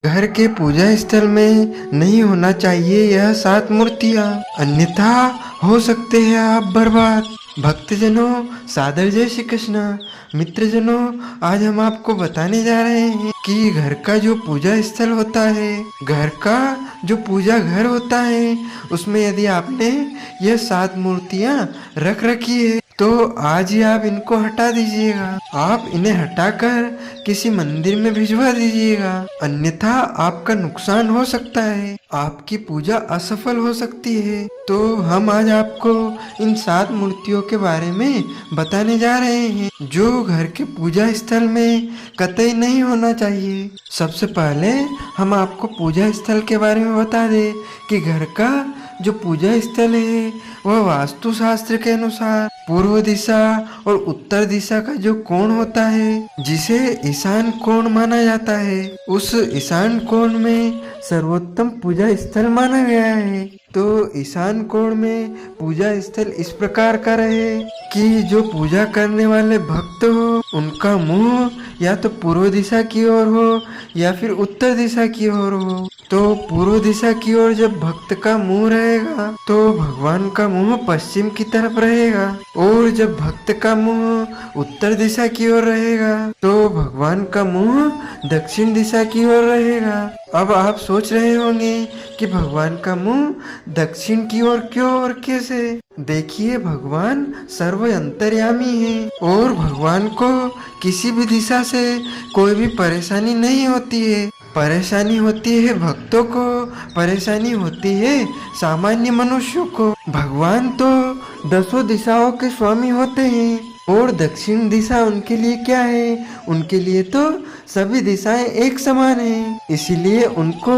घर के पूजा स्थल में नहीं होना चाहिए यह 7 मूर्तियाँ, अन्यथा हो सकते हैं आप बर्बाद। भक्तजनों, सादर जय श्री कृष्ण। मित्रजनों, आज हम आपको बताने जा रहे हैं कि घर का जो पूजा स्थल होता है, घर का जो पूजा घर होता है, उसमें यदि आपने यह 7 मूर्तियाँ रख रखी है तो आज ही आप इनको हटा दीजिएगा। आप इन्हें हटाकर किसी मंदिर में भिजवा दीजिएगा, अन्यथा आपका नुकसान हो सकता है, आपकी पूजा असफल हो सकती है। तो हम आज आपको इन 7 मूर्तियों के बारे में बताने जा रहे हैं जो घर के पूजा स्थल में कतई नहीं होना चाहिए। सबसे पहले हम आपको पूजा स्थल के बारे में बता दें कि घर का जो पूजा स्थल है वह वास्तु शास्त्र के अनुसार पूर्व दिशा और उत्तर दिशा का जो कोण होता है, जिसे ईशान कोण माना जाता है, उस ईशान कोण में सर्वोत्तम पूजा स्थल माना गया है। तो ईशान कोण में पूजा स्थल इस प्रकार का रहे कि जो पूजा करने वाले भक्त हो उनका मुंह या तो पूर्व दिशा की ओर हो या फिर उत्तर दिशा की ओर हो। तो पूर्व दिशा की ओर जब भक्त का मुंह रहेगा तो भगवान का मुंह पश्चिम की तरफ रहेगा, और जब भक्त का मुंह उत्तर दिशा की ओर रहेगा तो भगवान का मुंह दक्षिण दिशा की ओर रहेगा। अब आप सोच रहे होंगे कि भगवान का मुंह दक्षिण की ओर क्यों और कैसे? देखिए, भगवान सर्व अंतर्यामी है और भगवान को किसी भी दिशा से कोई भी परेशानी नहीं होती है। परेशानी होती है भक्तों को, परेशानी होती है सामान्य मनुष्यों को। भगवान तो 10 दिशाओं के स्वामी होते हैं और दक्षिण दिशा उनके लिए क्या है? उनके लिए तो सभी दिशाएं एक समान हैं, इसीलिए उनको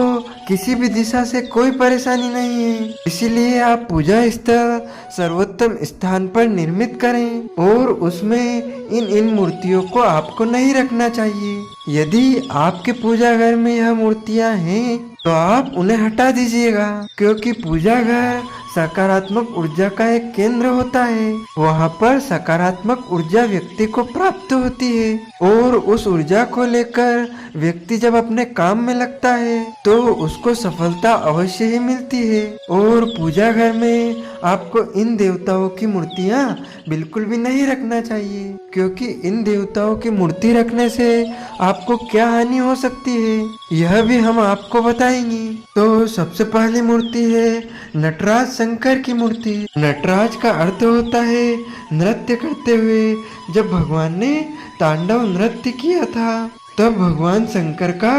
किसी भी दिशा से कोई परेशानी नहीं है। इसीलिए आप पूजा स्थल सर्वोत्तम स्थान पर निर्मित करें और उसमें इन मूर्तियों को आपको नहीं रखना चाहिए। यदि आपके पूजा घर में यह मूर्तियां हैं तो आप उन्हें हटा दीजिएगा, क्योंकि पूजा घर सकारात्मक ऊर्जा का एक केंद्र होता है। वहाँ पर सकारात्मक ऊर्जा व्यक्ति को प्राप्त होती है और उस ऊर्जा को लेकर व्यक्ति जब अपने काम में लगता है तो उसको सफलता अवश्य ही मिलती है। और पूजा घर में आपको इन देवताओं की मूर्तियाँ बिल्कुल भी नहीं रखना चाहिए, क्योंकि इन देवताओं की मूर्ति रखने से आपको क्या हानि हो सकती है यह भी हम आपको बताएंगे। तो सबसे पहली मूर्ति है नटराज शंकर की मूर्ति। नटराज का अर्थ होता है नृत्य करते हुए। जब भगवान ने तांडव नृत्य किया था तब भगवान शंकर का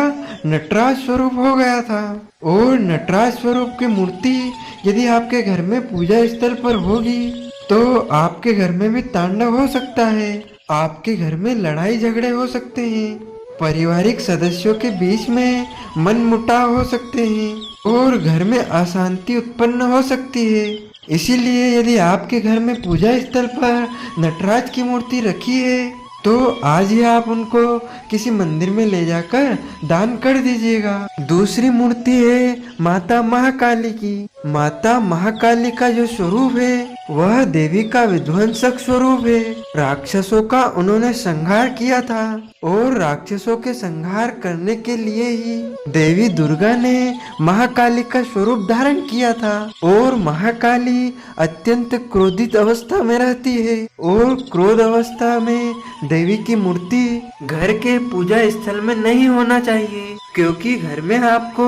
नटराज स्वरूप हो गया था। और नटराज स्वरूप की मूर्ति यदि आपके घर में पूजा स्थल पर होगी तो आपके घर में भी तांडव हो सकता है, आपके घर में लड़ाई झगड़े हो सकते हैं, पारिवारिक सदस्यों के बीच में मनमुटाव हो सकते हैं और घर में अशांति उत्पन्न हो सकती है। इसीलिए यदि आपके घर में पूजा स्थल पर नटराज की मूर्ति रखी है तो आज ही आप उनको किसी मंदिर में ले जाकर दान कर दीजिएगा। दूसरी मूर्ति है माता महाकाली की। माता महाकाली का जो स्वरूप है वह देवी का विध्वंसक स्वरूप है। राक्षसों का उन्होंने संहार किया था और राक्षसों के संहार करने के लिए ही देवी दुर्गा ने महाकाली का स्वरूप धारण किया था। और महाकाली अत्यंत क्रोधित अवस्था में रहती है और क्रोध अवस्था में देवी की मूर्ति घर के पूजा स्थल में नहीं होना चाहिए, क्योंकि घर में आपको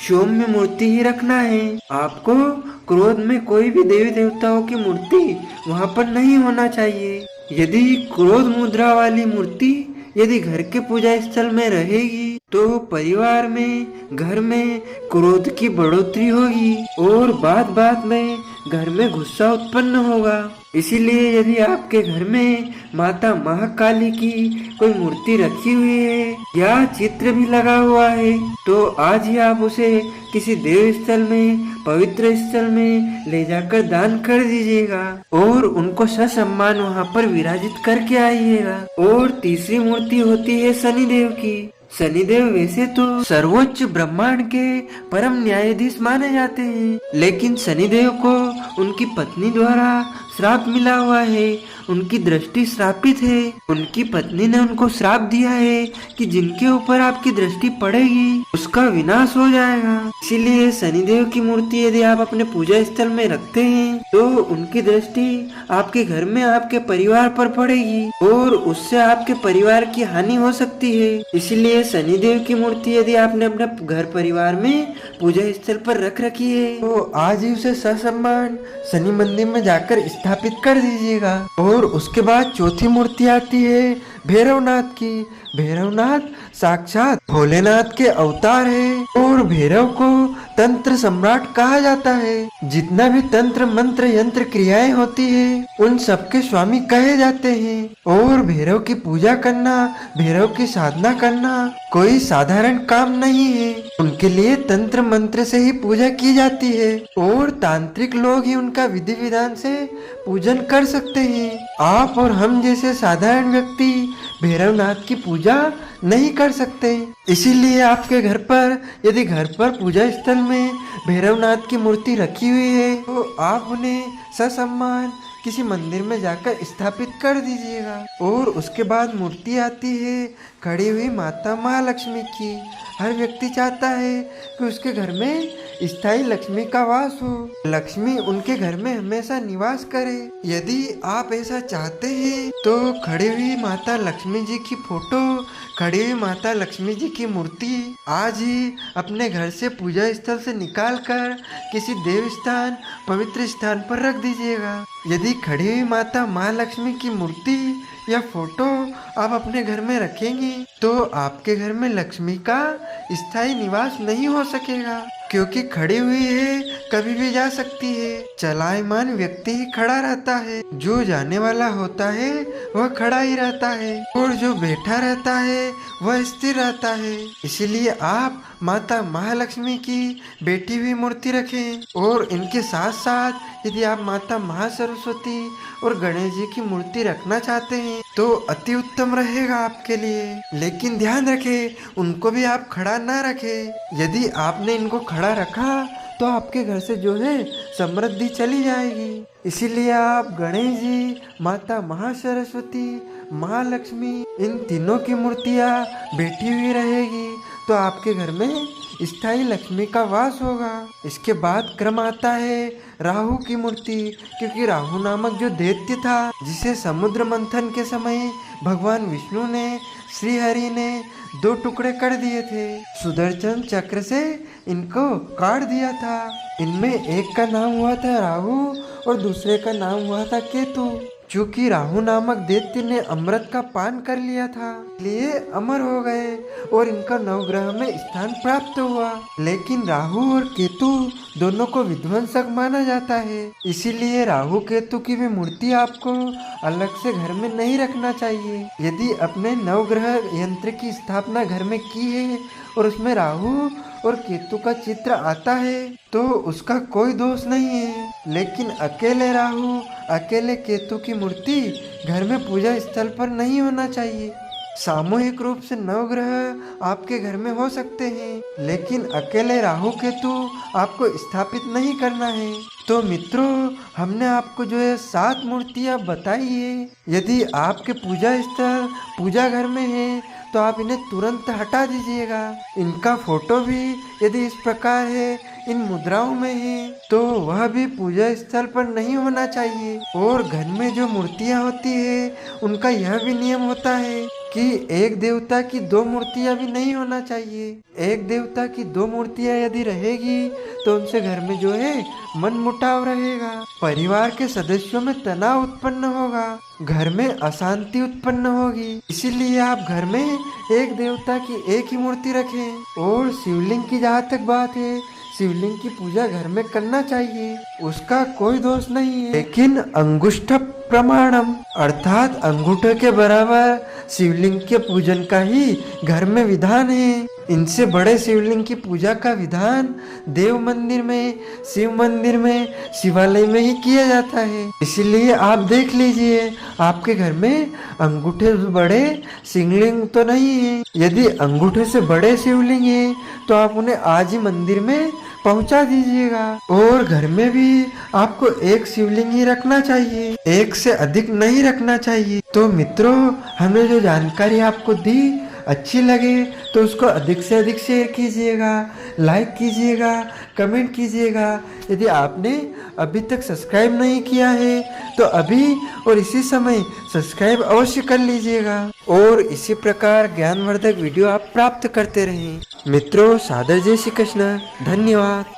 सौम्य मूर्ति ही रखना है। आपको क्रोध में कोई भी देवी देवताओं की मूर्ति वहाँ पर नहीं होना चाहिए। यदि क्रोध मुद्रा वाली मूर्ति यदि घर के पूजा स्थल में रहेगी तो परिवार में, घर में क्रोध की बढ़ोतरी होगी और बात बात में घर में गुस्सा उत्पन्न होगा। इसीलिए यदि आपके घर में माता महाकाली की कोई मूर्ति रखी हुई है या चित्र भी लगा हुआ है तो आज ही आप उसे किसी देव स्थल में, पवित्र स्थल में ले जाकर दान कर दीजिएगा और उनको ससम्मान वहाँ पर विराजित करके आइएगा। और तीसरी मूर्ति होती है शनिदेव की। शनिदेव वैसे तो सर्वोच्च ब्रह्मांड के परम न्यायाधीश माने जाते हैं, लेकिन शनिदेव को उनकी पत्नी द्वारा श्राप मिला हुआ है उनकी दृष्टि श्रापित है। उनकी पत्नी ने उनको श्राप दिया है कि जिनके ऊपर आपकी दृष्टि पड़ेगी उसका विनाश हो जाएगा। इसीलिए शनिदेव की मूर्ति यदि आप अपने पूजा स्थल में रखते हैं तो उनकी दृष्टि आपके घर में आपके परिवार पर पड़ेगी और उससे आपके परिवार की हानि हो सकती है। इसीलिए शनिदेव की मूर्ति यदि आपने अपने घर परिवार में पूजा स्थल पर रख रखी है तो आज ही उसे ससम्मान शनि मंदिर में जाकर स्थापित कर दीजिएगा। और उसके बाद चौथी मूर्ति आती है भैरवनाथ की। भैरवनाथ साक्षात भोलेनाथ के अवतार है और भैरव को तंत्र सम्राट कहा जाता है। जितना भी तंत्र मंत्र यंत्र क्रियाएं होती है उन सबके स्वामी कहे जाते हैं। और भैरव की पूजा करना, भैरव की साधना करना कोई साधारण काम नहीं है। उनके लिए तंत्र मंत्र से ही पूजा की जाती है और तांत्रिक लोग ही उनका विधि विधान से पूजन कर सकते हैं। आप और हम जैसे साधारण व्यक्ति भैरवनाथ की पूजा नहीं कर सकते। इसीलिए आपके घर पर यदि घर पर पूजा स्थल में भैरवनाथ की मूर्ति रखी हुई है तो आप उन्हें ससम्मान किसी मंदिर में जाकर स्थापित कर दीजिएगा। और उसके बाद मूर्ति आती है खड़ी हुई माता महालक्ष्मी की। हर व्यक्ति चाहता है कि उसके घर में स्थायी लक्ष्मी का वास हो, लक्ष्मी उनके घर में हमेशा निवास करे। यदि आप ऐसा चाहते हैं तो खड़ी हुई माता लक्ष्मी जी की फोटो, खड़ी हुई माता लक्ष्मी जी की मूर्ति आज ही अपने घर से पूजा स्थल से निकाल कर किसी देव स्थान, पवित्र स्थान पर रख दीजिएगा। यदि खड़ी हुई माता महालक्ष्मी की मूर्ति या फोटो आप अपने घर में रखेंगे तो आपके घर में लक्ष्मी का स्थायी निवास नहीं हो सकेगा, क्योंकि खड़ी हुई है कभी भी जा सकती है। चलायमान व्यक्ति ही खड़ा रहता है, जो जाने वाला होता है वह खड़ा ही रहता है और जो बैठा रहता है वह स्थिर रहता है। इसलिए आप माता महालक्ष्मी की बैठी हुई मूर्ति रखें और इनके साथ साथ यदि आप माता महासरस्वती और गणेश जी की मूर्ति रखना चाहते हैं तो अति उत्तम रहेगा आपके लिए। लेकिन ध्यान रखें उनको भी आप खड़ा ना रखें। यदि आपने इनको खड़ा रखा तो आपके घर से जो है समृद्धि चली जाएगी। इसीलिए आप गणेश जी, माता महासरस्वती, महालक्ष्मी इन तीनों की मूर्तियाँ बैठी हुई रहेगी तो आपके घर में स्थायी लक्ष्मी का वास होगा। इसके बाद क्रम आता है राहु की मूर्ति, क्योंकि राहु नामक जो दैत्य था जिसे समुद्र मंथन के समय भगवान विष्णु ने, श्री हरि ने 2 टुकड़े कर दिए थे। सुदर्शन चक्र से इनको काट दिया था। इनमें एक का नाम हुआ था राहु और दूसरे का नाम हुआ था केतु। चूंकि राहु नामक दैत्य ने अमृत का पान कर लिया था इसलिए अमर हो गए और इनका नवग्रह में स्थान प्राप्त हुआ। लेकिन राहु और केतु दोनों को विध्वंसक माना जाता है, इसीलिए राहु केतु की भी मूर्ति आपको अलग से घर में नहीं रखना चाहिए। यदि अपने नवग्रह यंत्र की स्थापना घर में की है और उसमें राहु और केतु का चित्र आता है तो उसका कोई दोष नहीं है। लेकिन अकेले राहु, अकेले केतु की मूर्ति घर में पूजा स्थल पर नहीं होना चाहिए। सामूहिक रूप से नवग्रह आपके घर में हो सकते हैं, लेकिन अकेले राहु केतु आपको स्थापित नहीं करना है। तो मित्रों, हमने आपको जो है 7 मूर्तियाँ बताई है। यदि आपके पूजा स्थल, पूजा घर में है तो आप इन्हें तुरंत हटा दीजिएगा। इनका फोटो भी यदि इस प्रकार है, इन मुद्राओं में है, तो वह भी पूजा स्थल पर नहीं होना चाहिए। और घर में जो मूर्तियाँ होती है उनका यह भी नियम होता है कि एक देवता की 2 मूर्तियाँ भी नहीं होना चाहिए। एक देवता की 2 मूर्तियाँ यदि रहेगी तो उनसे घर में जो है मन मुटाव रहेगा, परिवार के सदस्यों में तनाव उत्पन्न होगा, घर में अशांति उत्पन्न होगी। इसीलिए आप घर में एक देवता की एक ही मूर्ति रखें। और शिवलिंग की जहाँ तक बात है, शिवलिंग की पूजा घर में करना चाहिए, उसका कोई दोष नहीं है। लेकिन अंगुष्ठ प्रमाणम अर्थात अंगूठे के बराबर शिवलिंग के पूजन का ही घर में विधान है। इनसे बड़े शिवलिंग की पूजा का विधान देव मंदिर में, शिव मंदिर में, शिवालय में ही किया जाता है। इसीलिए आप देख लीजिए आपके घर में अंगूठे से बड़े शिवलिंग तो नहीं है। यदि अंगूठे से बड़े शिवलिंग है तो आप उन्हें आज ही मंदिर में पहुंचा दीजिएगा। और घर में भी आपको एक शिवलिंग ही रखना चाहिए, एक से अधिक नहीं रखना चाहिए। तो मित्रों, हमने जो जानकारी आपको दी अच्छी लगे तो उसको अधिक से अधिक शेयर कीजिएगा, लाइक कीजिएगा, कमेंट कीजिएगा। यदि आपने अभी तक सब्सक्राइब नहीं किया है तो अभी और इसी समय सब्सक्राइब अवश्य कर लीजिएगा और इसी प्रकार ज्ञानवर्धक वीडियो आप प्राप्त करते रहें। मित्रों, सादर जय श्री कृष्ण। धन्यवाद।